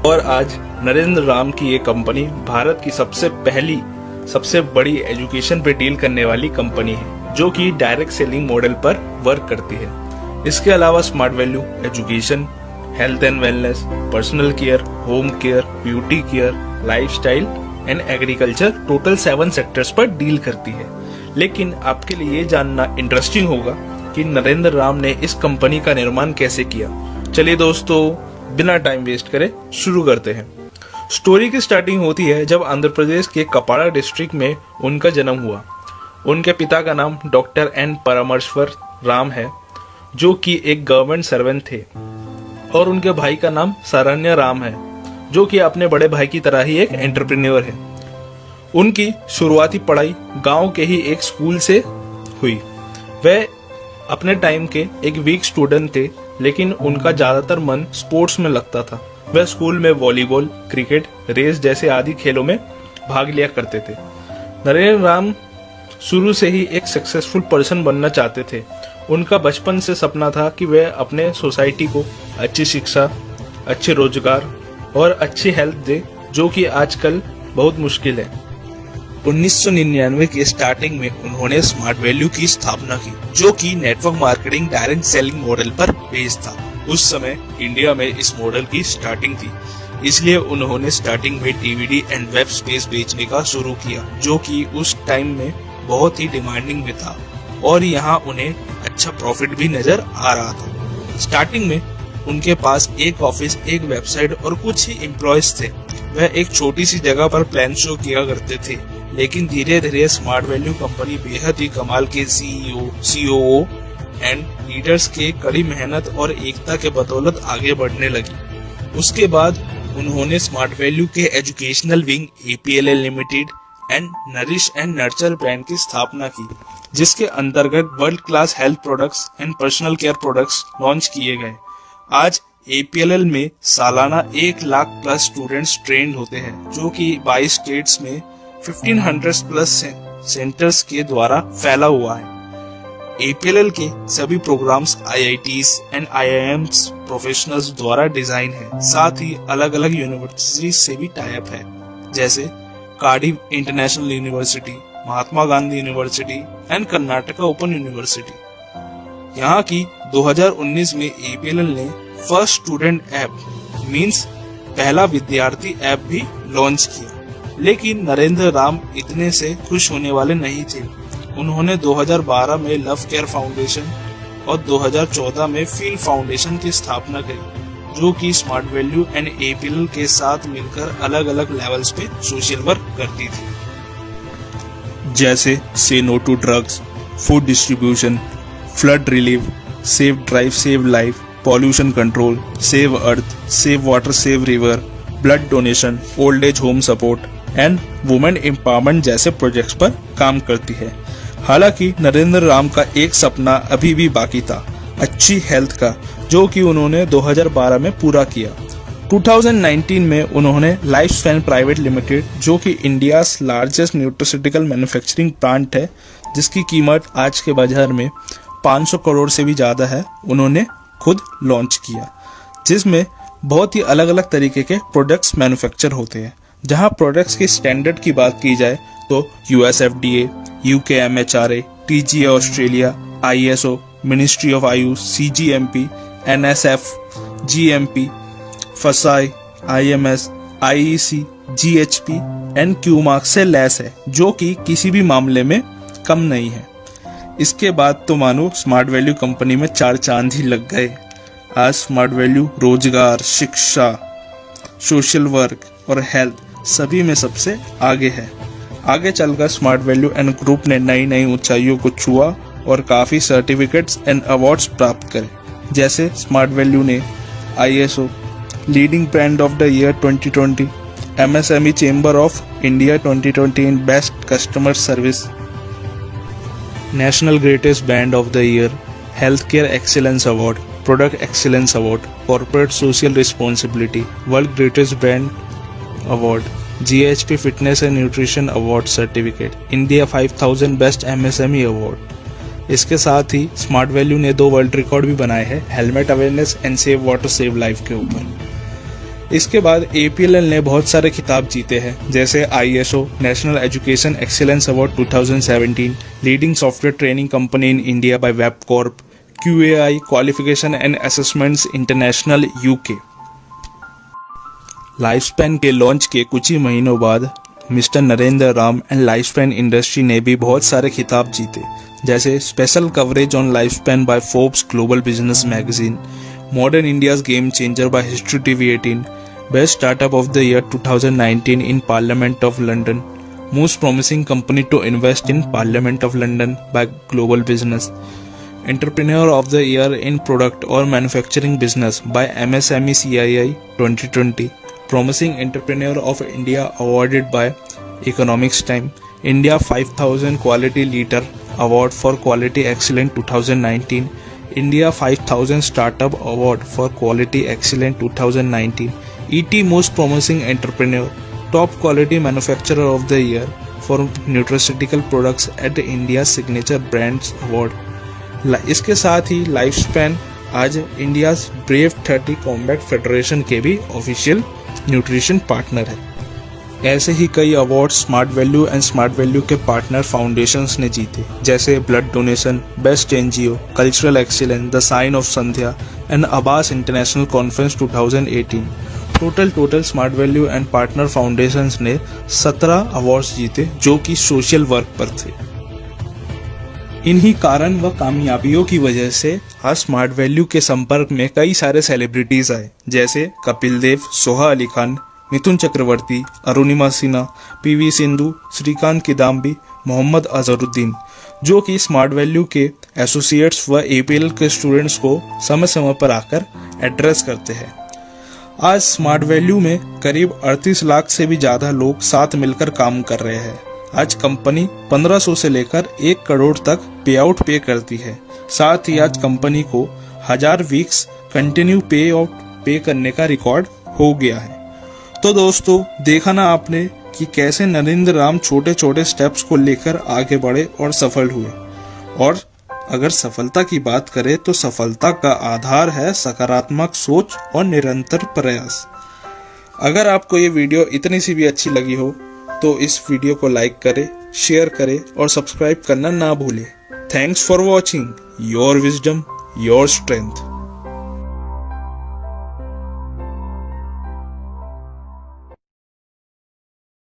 और आज नरेंद्र राम की ये कंपनी भारत की सबसे बड़ी एजुकेशन पे डील करने वाली कंपनी है, जो कि डायरेक्ट सेलिंग मॉडल पर वर्क करती है। इसके अलावा smart value education, health and wellness, personal care, home care, beauty care, lifestyle and agriculture, total 7 sectors पर डील करती है। लेकिन आपके लिए ये जानना इंटरेस्टिंग होगा कि नरेंद्र राम ने इस कंपनी का निर्माण कैसे किया। चलिए दोस्तों, बिना टाइम वेस्ट करे शुरू करते हैं। स्टोरी की स्टार्टिंग होती है जब आंध्र प्रदेश के कपाड़ा डिस्ट्रिक्ट में उनका जन्म हुआ। उनके पिता का नाम डॉक्टर एन परमेश्वर राम है, जो कि एक गवर्नमेंट सर्वेंट थे, और उनके भाई का नाम सरण्य राम है, जो कि अपने बड़े भाई की तरह ही एक एंटरप्रेन्योर है। उनकी शुरुआती पढ़ाई गांव के ही एक स्कूल से हुई। वह अपने टाइम के एक वीक स्टूडेंट थे, लेकिन उनका ज्यादातर मन स्पोर्ट्स में लगता था। वह स्कूल में वॉलीबॉल, क्रिकेट, रेस जैसे आदि खेलों में भाग लिया करते थे। नरेंद्र राम शुरू से ही एक सक्सेसफुल पर्सन बनना चाहते थे। उनका बचपन से सपना था कि वह अपने सोसाइटी को अच्छी शिक्षा, अच्छे रोजगार और अच्छी हेल्थ दे, जो कि आजकल बहुत मुश्किल है। 1999 के स्टार्टिंग में उन्होंने स्मार्ट वैल्यू की स्थापना की, जो कि network marketing direct selling model पर बेस्ड था। उस समय इंडिया में इस मॉडल की स्टार्टिंग थी, इसलिए उन्होंने स्टार्टिंग में डीवीडी एंड वेब स्पेस बेचने का शुरू किया, जो कि उस टाइम में बहुत ही डिमांडिंग में था और यहाँ उन्हें अच्छा प्रॉफिट भी नजर आ रहा था। स्टार्टिंग में उनके पास एक ऑफिस, एक वेबसाइट और कुछ ही एम्प्लॉयज थे। वह एक छोटी सी जगह पर प्लान शो किया करते थे, लेकिन धीरे धीरे स्मार्ट वैल्यू कंपनी बेहद ही कमाल के सीईओ, सीओओ एंड लीडर्स के कड़ी मेहनत और एकता के बदौलत आगे बढ़ने लगी। उसके बाद उन्होंने स्मार्ट वैल्यू के educational wing APLL limited and nourish and nurture brand की स्थापना की, जिसके अंतर्गत world class health products and personal care products launch किए गए। आज APLL में सालाना 1 लाख प्लस स्टूडेंट्स ट्रेंड होते हैं, जो कि 22 स्टेट्स में 1500 प्लस सेंटर्स के द्वारा फैला हुआ है। APLL के सभी programs IITs and IIMs professionals द्वारा डिजाइन है। साथ ही अलग अलग यूनिवर्सिटी से भी टाई अप है, जैसे Cardiff international university, Mahatma Gandhi university and Karnataka open university. यहाँ की 2019 में APLL ने फर्स्ट स्टूडेंट ऐप मींस पहला विद्यार्थी ऐप भी लॉन्च किया। लेकिन नरेंद्र राम इतने से खुश होने वाले नहीं थे। उन्होंने 2012 में लव केयर फाउंडेशन और 2014 में फील फाउंडेशन की स्थापना करी, जो कि स्मार्ट वैल्यू एंड APLL के साथ मिलकर अलग अलग लेवल्स पे सोशल वर्क करती थी, जैसे से no to drugs, food distribution, flood relief, save drive save life, pollution control, save earth, save water save river, blood donation, old age home support and women empowerment जैसे projects पर काम करती है। हालांकि नरेंद्र राम का एक सपना अभी भी बाकी था, अच्छी हेल्थ का, जो कि उन्होंने 2012 में पूरा किया। 2019 में उन्होंने लाइफ स्पैन प्राइवेट लिमिटेड, जो कि India largest nutraceutical manufacturing plant है, जिसकी कीमत आज के बाजार में 500 करोड़ से भी ज्यादा है, उन्होंने खुद लॉन्च किया, जिसमें बहुत ही अलग अलग तरीके के प्रोडक्ट्स मैन्युफैक्चर होते हैं। जहां प्रोडक्ट्स के स्टैंडर्ड की बात की जाए तो US FDA, UK MHRA, TGA Australia, ISO, ministry of Ayush, CGMP, NSF, GMP, FSSAI, IMS, IEC, GHP and Q mark से लैस है, जो कि किसी भी मामले में कम नहीं है। इसके बाद तो मानो स्मार्ट वैल्यू कंपनी में 4 चांद ही लग गए। आज स्मार्ट वैल्यू रोजगार, शिक्षा, सोशल वर्क और हेल्थ सभी में सबसे आगे है। आगे चलकर स्मार्ट वैल्यू एंड ग्रुप ने नई नई ऊंचाइयों को छुआ और काफी सर्टिफिकेट्स एंड अवार्ड्स प्राप्त करे, जैसे स्मार्ट वैल्यू ने ISO leading brand of the year 2020, MSME chamber of India 2020 in best customer service, national greatest brand of the year, health care excellence award, product excellence award, corporate social responsibility, world greatest brand award, GHP fitness and nutrition award certificate, India 5000 best MSME award. इसके साथ ही smart value ने 2 world record भी बनाए हैं helmet awareness and save water save life के ऊपर। इसके बाद APLL ने बहुत सारे खिताब जीते हैं, जैसे ISO national education excellence award 2017, leading software training company in India by Web Corp, QAI qualification and assessments international UK। Lifespan के लॉन्च के कुछ ही महीनों बाद mister Narendra Ram and Lifespan industry ने भी बहुत सारे खिताब जीते, जैसे special coverage on Lifespan by Forbes global business magazine, modern India's game changer by history TV 18, best startup of the year 2019 in parliament of London, most promising company to invest in parliament of London by global business, entrepreneur of the year in product और manufacturing business by MSME CII 2020, Promising Entrepreneur of India awarded by Economics Time, India 5000 Quality Leader Award for Quality Excellence 2019, India 5000 Startup Award for Quality Excellence 2019, ET Most Promising Entrepreneur, Top Quality Manufacturer of the Year for Nutraceutical Products at India Signature Brands Award। इसके साथ ही Lifespan आज India brave 30 combat federation के भी official nutrition partner है। ऐसे ही कई award smart value and smart value के पार्टनर फाउंडेशंस ने जीते, जैसे blood donation, best NGO, cultural excellence, the sign of Sandhya and Abbas international conference 2018। Total smart value and partner foundations ने 17 अवार्ड्स जीते जो कि सोशल वर्क पर थे। इन्हीं कारण व कामयाबियों की वजह से आज स्मार्ट वैल्यू के संपर्क में कई सारे सेलिब्रिटीज आए, जैसे कपिल देव, सोहा अली खान, मिथुन चक्रवर्ती, अरुणिमा सिन्हा, PV सिंधु, श्रीकांत किदाम्बी, मोहम्मद अजहरुद्दीन, जो कि स्मार्ट वैल्यू के एसोसिएट्स व APLL के स्टूडेंट्स को समय समय पर आकर एड्रेस करते हैं। आज स्मार्ट वैल्यू में करीब 38 लाख से भी ज्यादा लोग साथ मिलकर काम कर रहे हैं। आज कंपनी 1500 से लेकर 1 करोड़ तक पे आउट पे करती है। साथ ही आज कंपनी को 1000 वीक्स कंटिन्यू पे करने का रिकॉर्ड हो गया है। तो दोस्तों, देखा ना आपने कि कैसे नरेंद्र राम छोटे छोटे स्टेप्स को लेकर आगे बढ़े और सफल हुए। और अगर सफलता की बात करें तो सफलता का आधार है सकारात्मक सोच और निरंतर प्रयास। अगर आपको ये वीडियो इतनी सी भी अच्छी लगी हो तो इस वीडियो को लाइक करें, शेयर करें और सब्सक्राइब करना ना भूलें। Thanks for watching. Your wisdom, your strength.